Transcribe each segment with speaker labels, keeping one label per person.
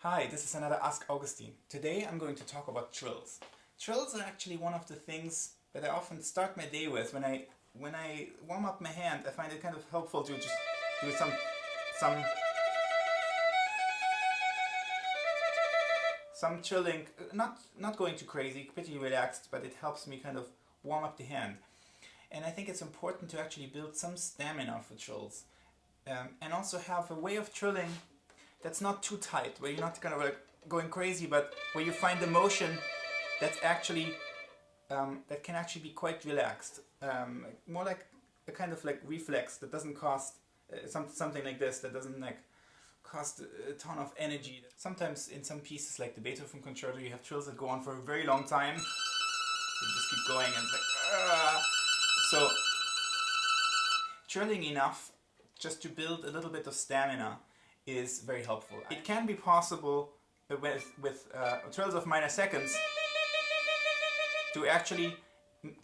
Speaker 1: Hi, this is another Ask Augustin. Today I'm going to talk about trills. Trills are actually one of the things that I often start my day with. When I warm up my hand, I find it kind of helpful to just do some trilling, not going too crazy, pretty relaxed, but it helps me kind of warm up the hand. And I think it's important to actually build some stamina for trills, and also have a way of trilling that's not too tight, where you're not kind of like going crazy, but where you find the motion that's actually that can actually be quite relaxed, more like a kind of like reflex that doesn't cost something like this, that doesn't like cost a ton of energy. Sometimes in some pieces like the Beethoven concerto, you have trills that go on for a very long time. You just keep going and it's like so trilling enough just to build a little bit of stamina is very helpful. It can be possible with trills of minor seconds to actually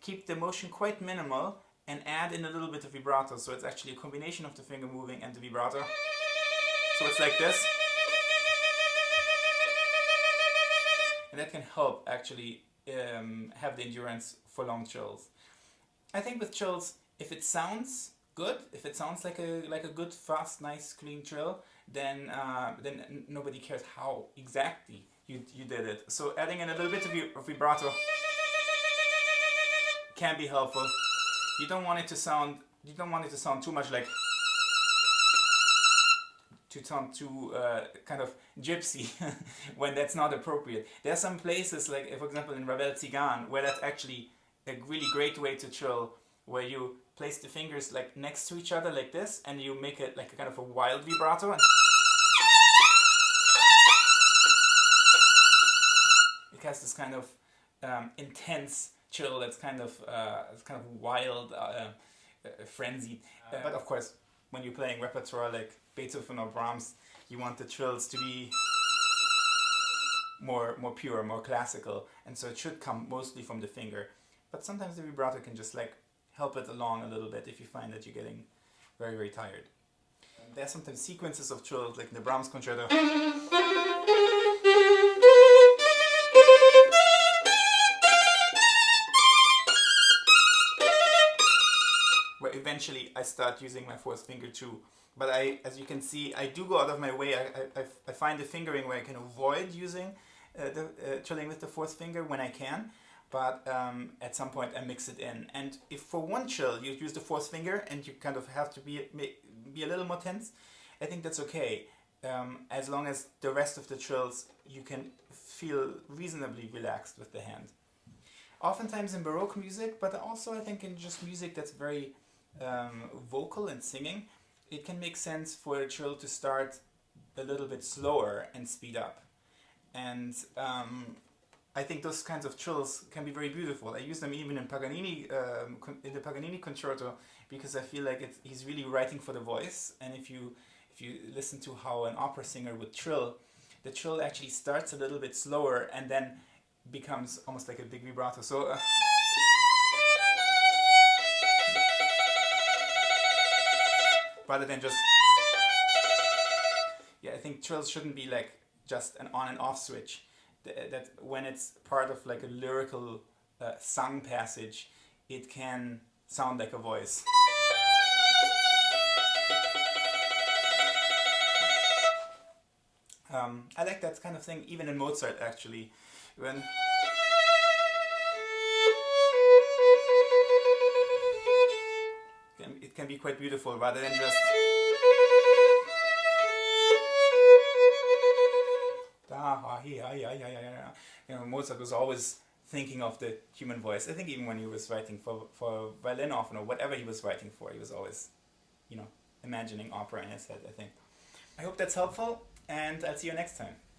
Speaker 1: keep the motion quite minimal and add in a little bit of vibrato. So it's actually a combination of the finger moving and the vibrato. So it's like this. And that can help actually have the endurance for long trills. I think with trills, if it sounds good, if it sounds like a good, fast, nice, clean trill, then nobody cares how exactly you did it. So adding in a little bit of vibrato can be helpful. You don't want it to sound too much like too kind of gypsy when that's not appropriate. There are some places like, for example, in Ravel Tzigane, where that's actually a really great way to trill, where you place the fingers like next to each other like this, and you make it like a kind of a wild vibrato, and it has this kind of intense trill that's kind of wild, frenzied. But of course, when you're playing repertoire like Beethoven or Brahms, you want the trills to be more pure, more classical, and so it should come mostly from the finger. But sometimes the vibrato can just like help it along a little bit if you find that you're getting very, very tired. There are sometimes sequences of trills, like in the Brahms concerto, where eventually I start using my fourth finger too. But as you can see, I do go out of my way. I find the fingering where I can avoid using the trilling with the fourth finger when I can. But at some point I mix it in. And if for one trill you use the fourth finger and you kind of have to be a little more tense, I think that's okay. As long as the rest of the trills you can feel reasonably relaxed with the hand. Oftentimes in Baroque music, but also I think in just music that's very vocal and singing, it can make sense for a trill to start a little bit slower and speed up. And I think those kinds of trills can be very beautiful. I use them even in Paganini, in the Paganini concerto, because I feel like he's really writing for the voice. And if you listen to how an opera singer would trill, the trill actually starts a little bit slower and then becomes almost like a big vibrato. So rather than just, I think trills shouldn't be like just an on and off switch. That when it's part of like a lyrical sung passage, it can sound like a voice. I like that kind of thing even in Mozart actually. When it can be quite beautiful rather than just Mozart was always thinking of the human voice. I think even when he was writing for violin often, or whatever he was writing for, he was always, imagining opera in his head, I think. I hope that's helpful, and I'll see you next time.